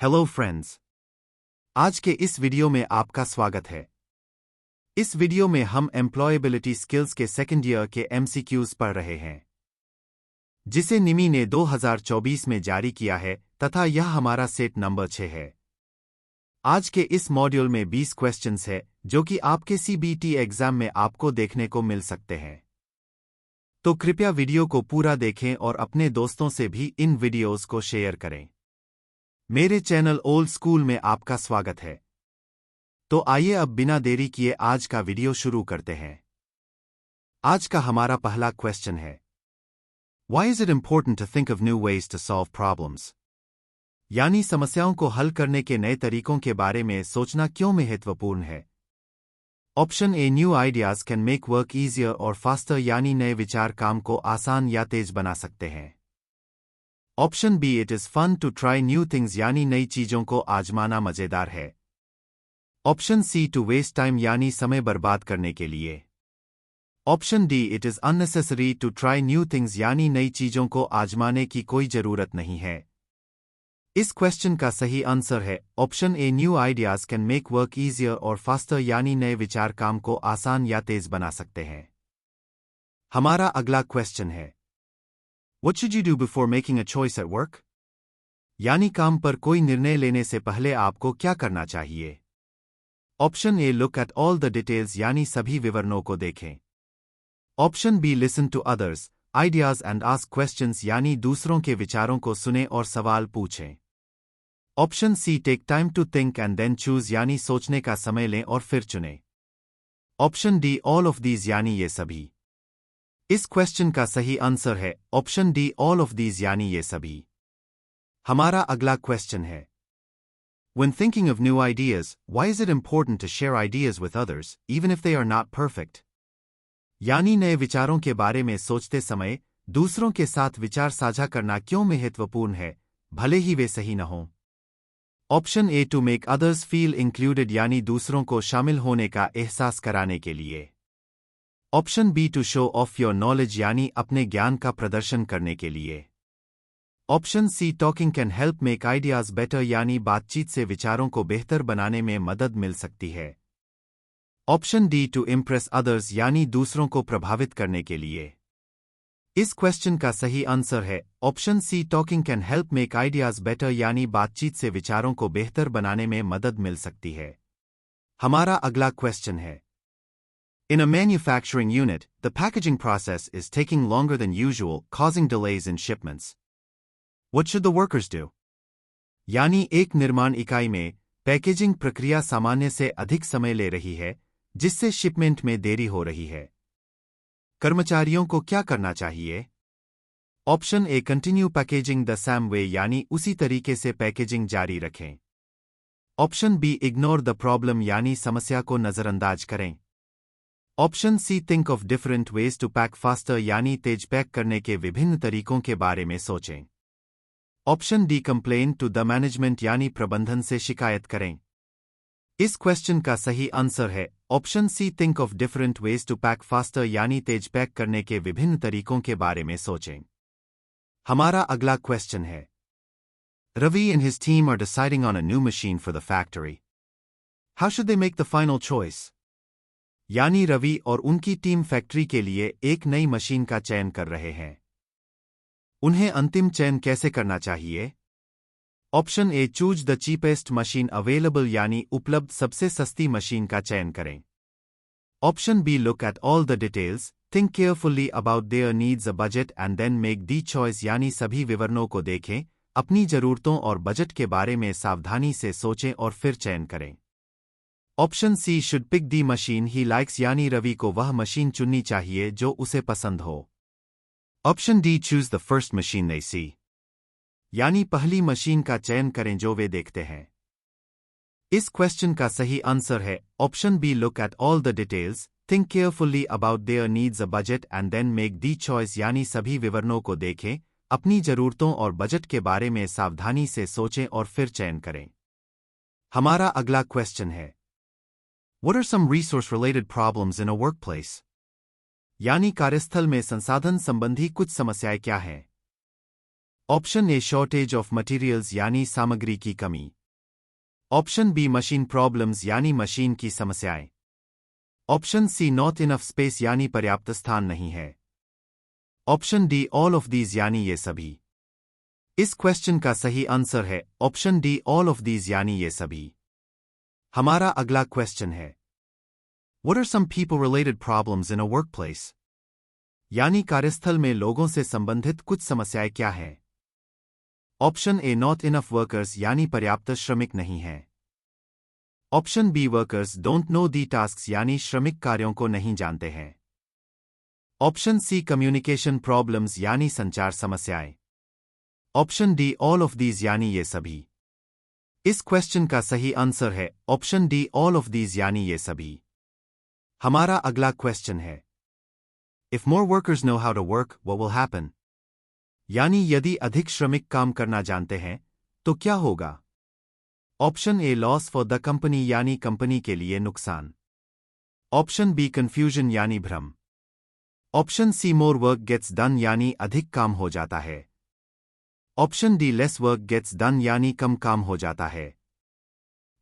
Hello friends, आज के इस वीडियो में आपका स्वागत है। इस वीडियो में हम एम्प्लॉयबिलिटी स्किल्स के सेकंड ईयर के एमसीक्यूज पढ़ रहे हैं, जिसे निमी ने 2024 में जारी किया है तथा यह हमारा सेट नंबर 6 है। आज के इस मॉड्यूल में 20 क्वेश्चंस है जो कि आपके सीबीटी एग्जाम में आपको देखने को मिल सकते हैं। तो कृपया वीडियो को पूरा देखें और अपने दोस्तों से भी इन वीडियोस को शेयर करें। मेरे चैनल ओल्ड स्कूल में आपका स्वागत है। तो आइए अब बिना देरी किए आज का वीडियो शुरू करते हैं। आज का हमारा पहला क्वेश्चन है, Why is it important to think of new ways to solve problems? यानी समस्याओं को हल करने के नए तरीकों के बारे में सोचना क्यों महत्वपूर्ण है? Option A, new ideas can make work easier और फास्टर, यानी नए विचार काम को आसान या तेज बना सकते हैं। Option B, it is fun to try new things, यानी नई चीजों को आजमाना मजेदार है। Option C, to waste time, यानी समय बर्बाद करने के लिए। Option D, it is unnecessary to try new things, यानी नई चीजों को आजमाने की कोई जरूरत नहीं है। इस क्वेश्चन का सही आंसर है option A, new ideas can make work easier और फास्टर, यानी नए विचार काम को आसान या तेज बना सकते हैं। हमारा अगला क्वेश्चन है, What should you do before making a choice at work? यानी काम पर कोई निर्णय लेने से पहले आपको क्या करना चाहिए? Option A, look at all the details, यानी सभी विवरणों को देखें। Option B, listen to others ideas and ask questions, यानी दूसरों के विचारों को सुने और सवाल पूछें। Option C, take time to think and then choose, यानी सोचने का समय लें और फिर चुनें। Option D, all of these, यानी ये सभी। इस क्वेश्चन का सही आंसर है option D, all of these, यानी ये सभी। हमारा अगला क्वेश्चन है, When thinking of new ideas, why is it important to share ideas with others, even if they are not perfect? यानी नए विचारों के बारे में सोचते समय दूसरों के साथ विचार साझा करना क्यों महत्वपूर्ण है, भले ही वे सही न हों। Option A, to make others feel included, यानी दूसरों को शामिल होने का एहसास कराने के लिए। Option B, to show off your knowledge, यानी अपने ज्ञान का प्रदर्शन करने के लिए। Option C, talking can help make ideas better, यानी बातचीत से विचारों को बेहतर बनाने में मदद मिल सकती है। Option D, to impress others, यानी दूसरों को प्रभावित करने के लिए। इस क्वेश्चन का सही आंसर है option C, talking can help make ideas better, यानी बातचीत से विचारों को बेहतर बनाने में मदद मिल सकती है। हमारा अगला क्वेश्चन है, In a manufacturing unit, the packaging process is taking longer than usual, causing delays in shipments. What should the workers do? यानी एक निर्माण इकाई में पैकेजिंग प्रक्रिया सामान्य से अधिक समय ले रही है, जिससे शिपमेंट में देरी हो रही है। कर्मचारियों को क्या करना चाहिए? Option A, continue packaging the same way, यानी उसी तरीके से पैकेजिंग जारी रखें। Option B, ignore the problem, यानी समस्या को नजरअंदाज करें। Option C, think of different ways to pack faster, यानी तेज पैक करने के विभिन्न तरीकों के बारे में सोचें। Option D, complain to the management, यानी प्रबंधन से शिकायत करें। इस क्वेश्चन का सही आंसर है option C, think of different ways to pack faster, यानी तेज पैक करने के विभिन्न तरीकों के बारे में सोचें। हमारा अगला क्वेश्चन है, Ravi and his team are deciding on a new machine for the factory. How should they make the final choice? यानी रवि और उनकी टीम फैक्ट्री के लिए एक नई मशीन का चयन कर रहे हैं। उन्हें अंतिम चयन कैसे करना चाहिए? Option A, choose the cheapest machine available, यानी उपलब्ध सबसे सस्ती मशीन का चयन करें। Option B, look at all the details, think carefully about their needs a budget and then make the choice, यानी सभी विवरणों को देखें, अपनी जरूरतों और बजट के बारे में सावधानी से सोचें और फिर चयन करें। Option C, should pick the machine he likes, यानी रवि को वह मशीन चुननी चाहिए जो उसे पसंद हो। Option D, choose the first machine they see, यानी पहली मशीन का चयन करें जो वे देखते हैं। इस क्वेश्चन का सही आंसर है option B, look at all the details, think carefully about their needs a budget and then make the choice, यानी सभी विवरणों को देखें, अपनी जरूरतों और बजट के बारे में सावधानी से सोचें और फिर चयन करें। हमारा अगला क्वेश्चन है, What are some resource-related problems in a workplace? यानी कार्यस्थल में संसाधन संबंधी कुछ समस्याएं क्या हैं? Option A shortage of materials यानी सामग्री की कमी। ऑप्शन बी मशीन प्रॉब्लम्स यानी मशीन की समस्याएं। Option C not enough space यानी पर्याप्त स्थान नहीं है। Option D all of these यानी ये सभी। इस क्वेश्चन का सही आंसर है option D all of these यानी ये सभी। हमारा अगला क्वेश्चन है What are some people-related problems in a workplace? यानी कार्यस्थल में लोगों से संबंधित कुछ समस्याएं क्या हैं? Option A not enough workers यानी पर्याप्त श्रमिक नहीं है। Option B workers don't know the tasks यानी श्रमिक कार्यों को नहीं जानते हैं। ऑप्शन सी कम्युनिकेशन प्रॉब्लम्स यानी संचार समस्याएं। Option D all of these यानी ये सभी। इस क्वेश्चन का सही आंसर है option D all of these यानी ये सभी। हमारा अगला क्वेश्चन है If more workers know how to work, what will happen? यानी यदि अधिक श्रमिक काम करना जानते हैं तो क्या होगा? Option A loss for the company यानी कंपनी के लिए नुकसान। ऑप्शन बी कंफ्यूजन यानी भ्रम। Option C more work gets done यानी अधिक काम हो जाता है। Option D less work gets done यानी कम काम हो जाता है।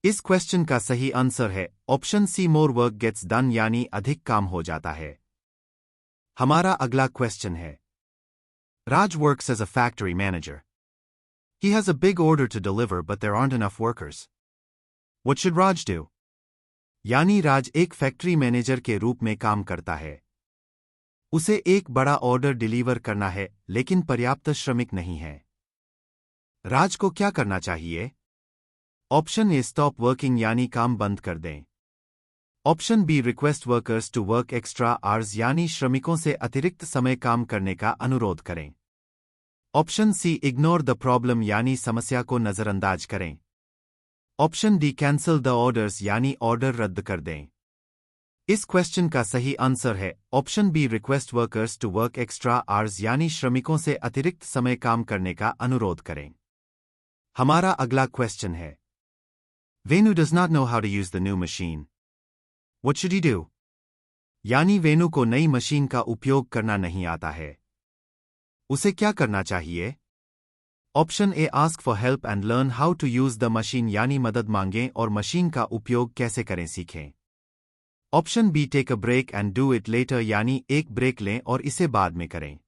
इस क्वेश्चन का सही आंसर है option C more work gets done यानी अधिक काम हो जाता है। हमारा अगला क्वेश्चन है Raj works as a factory manager. He has a big order to deliver but there aren't enough workers. What should Raj do? यानी राज एक फैक्ट्री मैनेजर के रूप में काम करता है। उसे एक बड़ा ऑर्डर डिलीवर करना है लेकिन पर्याप्त श्रमिक नहीं है। राज को क्या करना चाहिए? ऑप्शन ए स्टॉप वर्किंग यानी काम बंद कर दें। Option B request workers to work extra hours यानी श्रमिकों से अतिरिक्त समय काम करने का अनुरोध करें। Option C ignore the problem यानी समस्या को नजरअंदाज करें। Option D cancel the orders यानी ऑर्डर रद्द कर दें। इस क्वेश्चन का सही आंसर है option B request workers to work extra hours यानी श्रमिकों से अतिरिक्त समय काम करने का अनुरोध करें। हमारा अगला क्वेश्चन है Venu does not know how to use the new machine. What should he do? यानी वेनु को नई मशीन का उपयोग करना नहीं आता है। उसे क्या करना चाहिए? Option A ask for help and learn how to use the machine यानी मदद मांगें और मशीन का उपयोग कैसे करें सीखें। Option B take a break and do it later यानी एक ब्रेक लें और इसे बाद में करें।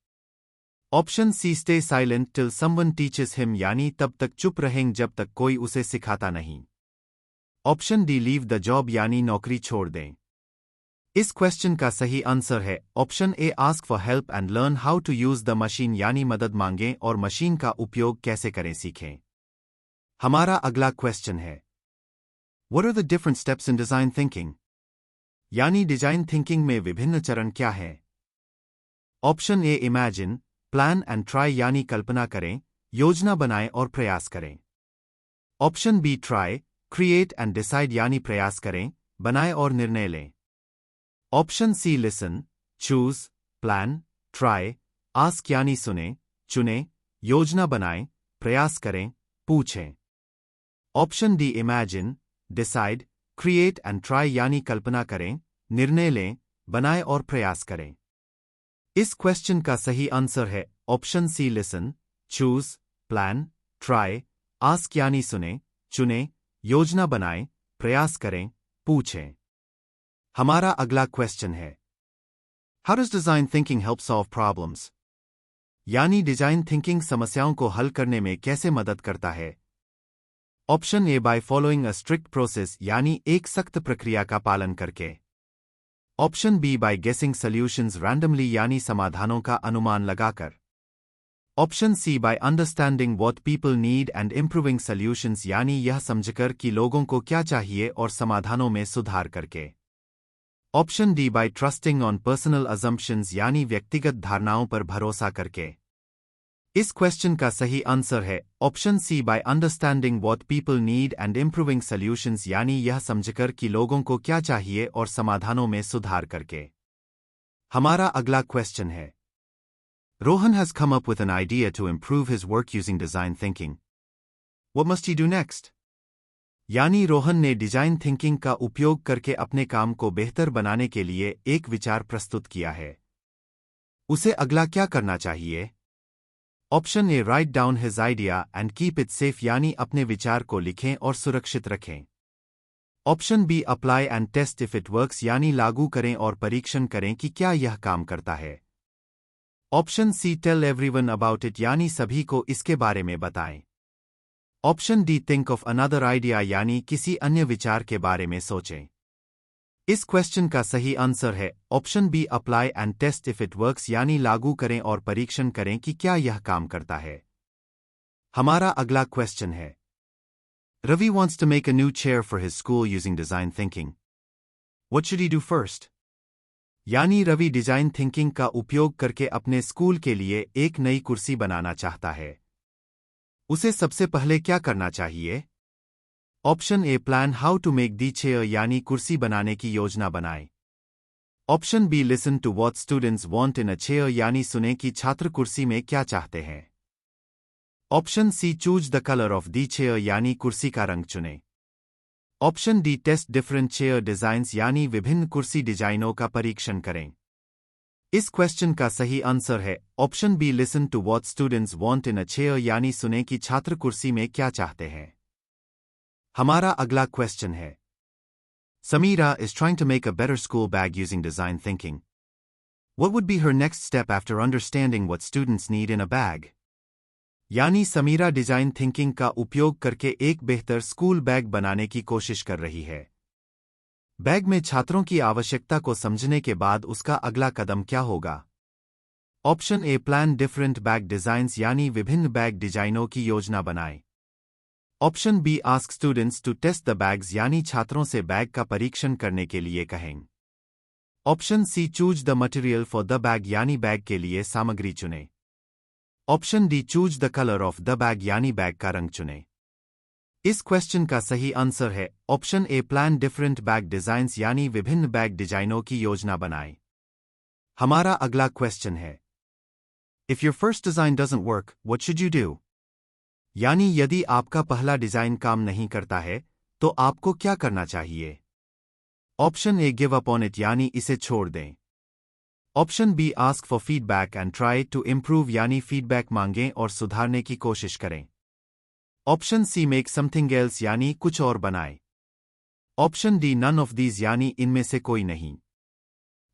Option C stay silent till someone teaches him यानी तब तक चुप रहें जब तक कोई उसे सिखाता नहीं। Option D leave the job यानी नौकरी छोड़ दें। इस क्वेश्चन का सही आंसर है option A ask for help and learn how to use the machine यानी मदद मांगें और मशीन का उपयोग कैसे करें सीखें। हमारा अगला क्वेश्चन है What are the different steps in design thinking? यानी डिजाइन थिंकिंग में विभिन्न चरण क्या हैं? Option A imagine, plan and try यानी कल्पना करें, योजना बनाएं और प्रयास करें। Option B try, create and decide यानी प्रयास करें, बनाएं और निर्णय लें। Option C listen, choose, plan, try, ask यानी सुने, चुने, योजना बनाएं, प्रयास करें, पूछें। Option D imagine, decide, create and try यानी कल्पना करें, निर्णय लें, बनाएं और प्रयास करें। इस क्वेश्चन का सही आंसर है option C listen, choose, plan, try, ask यानी सुने, चुने, योजना बनाएं, प्रयास करें, पूछें। हमारा अगला क्वेश्चन है How does design thinking help solve problems? यानी डिजाइन थिंकिंग समस्याओं को हल करने में कैसे मदद करता है? Option A by following a strict process यानी एक सख्त प्रक्रिया का पालन करके। Option B by guessing solutions randomly यानी समाधानों का अनुमान लगाकर। Option C by understanding what people need and improving solutions यानी यह समझकर कि लोगों को क्या चाहिए और समाधानों में सुधार करके। Option D by trusting on personal assumptions यानी व्यक्तिगत धारणाओं पर भरोसा करके। इस क्वेश्चन का सही आंसर है option C by understanding what people need and improving solutions यानी यह समझकर कि लोगों को क्या चाहिए और समाधानों में सुधार करके। हमारा अगला क्वेश्चन है Rohan has come up with an idea to improve his work using design thinking. What must he do next? यानी रोहन ने डिजाइन थिंकिंग का उपयोग करके अपने काम को बेहतर बनाने के लिए एक विचार प्रस्तुत किया है। उसे अगला क्या करना चाहिए? Option A write down his idea and keep it safe यानी अपने विचार को लिखें और सुरक्षित रखें। Option B apply and test if it works यानी लागू करें और परीक्षण करें कि क्या यह काम करता है। Option C tell everyone about it यानी सभी को इसके बारे में बताएं। Option D think of another idea यानी किसी अन्य विचार के बारे में सोचें। इस क्वेश्चन का सही आंसर है option B apply and test if it works यानी लागू करें और परीक्षण करें कि क्या यह काम करता है। हमारा अगला क्वेश्चन है Ravi wants to make a new chair for his school using design thinking. What should he do first? यानी रवि डिजाइन थिंकिंग का उपयोग करके अपने स्कूल के लिए एक नई कुर्सी बनाना चाहता है। उसे सबसे पहले क्या करना चाहिए? Option A plan how to make the chair यानी कुर्सी बनाने की योजना बनाएं। Option B listen to what students want in a chair यानी सुने कि छात्र कुर्सी में क्या चाहते हैं। Option C choose the colour of the chair यानी कुर्सी का रंग चुनें। Option D test different chair designs यानी विभिन्न कुर्सी डिजाइनों का परीक्षण करें। इस क्वेश्चन का सही आंसर है option B listen to what students want in a chair यानी सुने कि छात्र कुर्सी में क्या चाहते हैं। हमारा अगला क्वेश्चन है Sameera is trying to make a better school bag using design thinking. What would be her next step after understanding what students need in a bag? यानी समीरा डिजाइन थिंकिंग का उपयोग करके एक बेहतर स्कूल बैग बनाने की कोशिश कर रही है। बैग में छात्रों की आवश्यकता को समझने के बाद उसका अगला कदम क्या होगा? Option A plan different bag designs यानी विभिन्न बैग डिजाइनों की योजना बनाएं। Option B ask students to test the bags यानी छात्रों से बैग का परीक्षण करने के लिए कहें। Option C choose the material for the bag यानी बैग के लिए सामग्री चुनें। Option D choose the colour of the bag यानी बैग का रंग चुनें। इस क्वेश्चन का सही आंसर है option A plan different bag designs यानी विभिन्न बैग डिजाइनों की योजना बनाएं। हमारा अगला क्वेश्चन है if your first design doesn't work what should you do? यानी यदि आपका पहला डिजाइन काम नहीं करता है तो आपको क्या करना चाहिए? Option A give up on it यानी इसे छोड़ दें। Option B ask for feedback and try to improve यानी फीडबैक मांगें और सुधारने की कोशिश करें। Option C make something else यानी कुछ और बनाएं। Option D none of these यानी इनमें से कोई नहीं।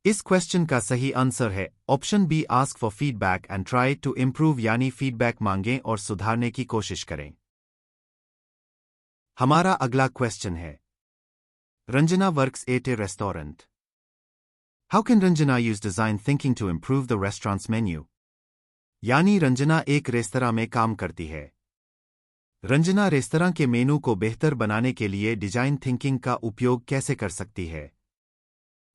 इस क्वेश्चन का सही आंसर है option B ask for feedback and try to improve यानी फीडबैक मांगें और सुधारने की कोशिश करें। हमारा अगला क्वेश्चन है Ranjana works at A restaurant. How can Ranjana use design thinking to improve the restaurant's menu? यानी रंजना एक रेस्तरां में काम करती है। रंजना रेस्तरां के मेनू को बेहतर बनाने के लिए डिजाइन थिंकिंग का उपयोग कैसे कर सकती है?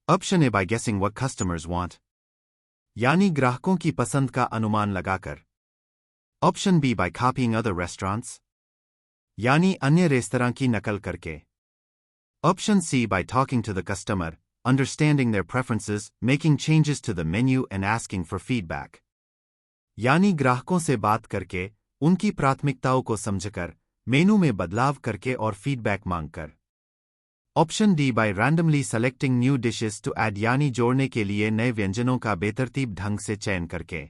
Option A by guessing what customers want यानी ग्राहकों की पसंद का अनुमान लगाकर। Option B by copying other restaurants यानी अन्य रेस्तरां की नकल करके। Option C by talking to the customer understanding their preferences, making changes to the menu and asking for feedback. यानी ग्राहकों से बात करके, उनकी प्राथमिकताओं को समझकर, मेनू में बदलाव करके और फीडबैक मांगकर। Option D by randomly selecting new dishes to add यानी जोड़ने के लिए नए व्यंजनों का बेतरतीब ढंग से चयन करके।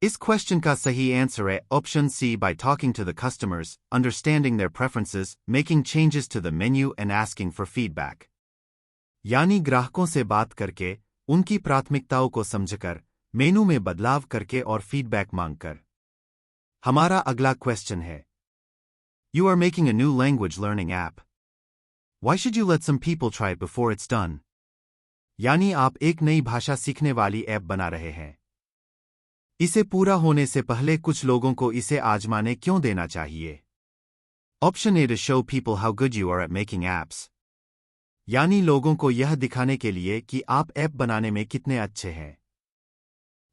इस क्वेश्चन का सही आंसर है option C by talking to the customers, understanding their preferences, making changes to the menu and asking for feedback. यानी ग्राहकों से बात करके, उनकी प्राथमिकताओं को समझकर, मेनू में बदलाव करके और फीडबैक मांगकर। हमारा अगला क्वेश्चन है you are making a new language learning app. Why should you let some people try it before it's done? यानी आप एक नई भाषा सीखने वाली ऐप बना रहे हैं। इसे पूरा होने से पहले कुछ लोगों को इसे आजमाने क्यों देना चाहिए? Option A to show people how good you are at making apps यानी लोगों को यह दिखाने के लिए कि आप ऐप बनाने में कितने अच्छे हैं।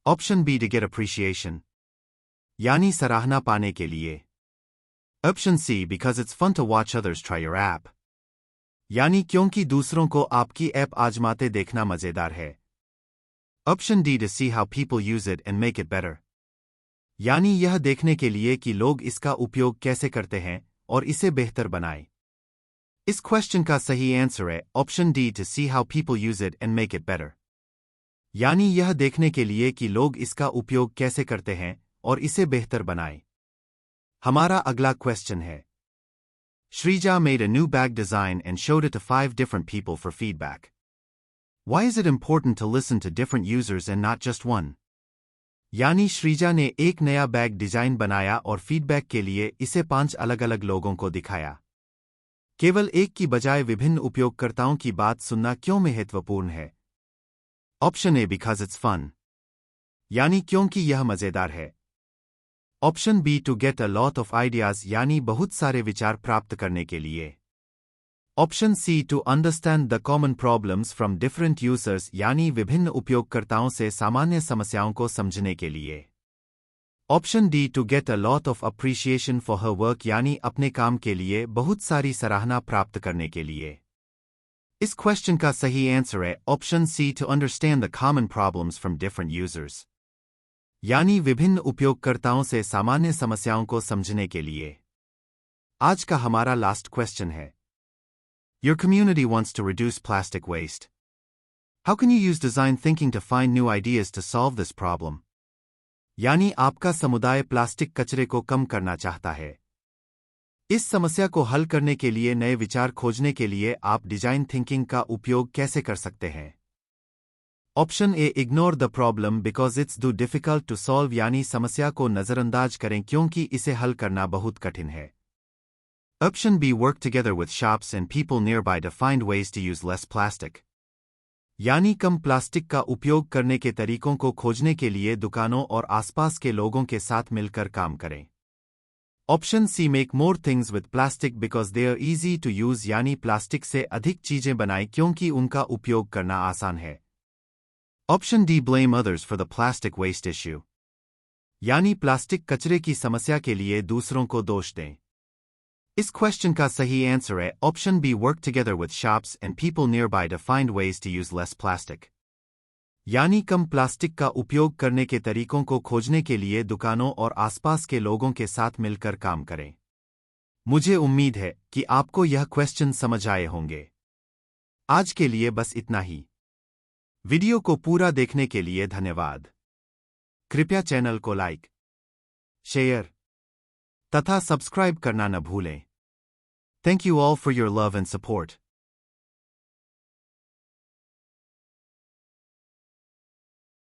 Option B to get appreciation यानी सराहना पाने के लिए। Option C because it's fun to watch others try your app यानी क्योंकि दूसरों को आपकी ऐप आजमाते देखना मजेदार है। Option D to see how people use it and make it better यानी यह देखने के लिए कि लोग इसका उपयोग कैसे करते हैं और इसे बेहतर बनाएं। इस क्वेश्चन का सही आंसर है option D to see how people use it and make it better यानी यह देखने के लिए कि लोग इसका उपयोग कैसे करते हैं और इसे बेहतर बनाएं। हमारा अगला क्वेश्चन है, Shrija made a new bag design and showed it to 5 different people for feedback. Why is it important to listen to different users and not just one? यानी श्रीजा ने एक नया बैग डिजाइन बनाया और फीडबैक के लिए इसे 5 अलग-अलग लोगों को दिखाया। केवल एक की बजाय विभिन्न उपयोगकर्ताओं की बात सुनना क्यों महत्वपूर्ण है? Option A because it's fun, यानी क्योंकि यह मजेदार है। Option B to get a lot of ideas, यानी बहुत सारे विचार प्राप्त करने के लिए। Option C to understand the common problems from different users, यानी विभिन्न उपयोगकर्ताओं से सामान्य समस्याओं को समझने के लिए। Option D to get a lot of appreciation for her work, यानी अपने काम के लिए बहुत सारी सराहना प्राप्त करने के लिए। इस क्वेश्चन का सही आंसर है option C to understand the common problems from different users, यानी विभिन्न उपयोगकर्ताओं से सामान्य समस्याओं को समझने के लिए। आज का हमारा लास्ट क्वेश्चन है, Your community wants to reduce plastic waste. How can you use design thinking to find new ideas to solve this problem? यानी आपका समुदाय प्लास्टिक कचरे को कम करना चाहता है। इस समस्या को हल करने के लिए नए विचार खोजने के लिए आप डिजाइन थिंकिंग का उपयोग कैसे कर सकते हैं? Option A ignore the problem because it's too difficult to solve, यानी समस्या को नजरअंदाज करें क्योंकि इसे हल करना बहुत कठिन है। Option B work together with shops and people nearby to find ways to use less plastic, यानी कम प्लास्टिक का उपयोग करने के तरीकों को खोजने के लिए दुकानों और आसपास के लोगों के साथ मिलकर काम करें। Option C make more things with plastic because they are easy to use, यानी प्लास्टिक से अधिक चीजें बनाएं क्योंकि उनका उपयोग करना आसान है। Option D blame others for the plastic waste issue, यानी प्लास्टिक कचरे की समस्या के लिए दूसरों को दोष दें। इस क्वेश्चन का सही आंसर है option B work together with shops and people nearby to find ways to use less plastic, यानी कम प्लास्टिक का उपयोग करने के तरीकों को खोजने के लिए दुकानों और आसपास के लोगों के साथ मिलकर काम करें। मुझे उम्मीद है कि आपको यह क्वेश्चन समझ आए होंगे। आज के लिए बस इतना ही। वीडियो को पूरा देखने के लिए धन्यवाद। कृपया चैनल को लाइक, शेयर तथा सब्सक्राइब करना न भूलें। Thank you all for your love and support.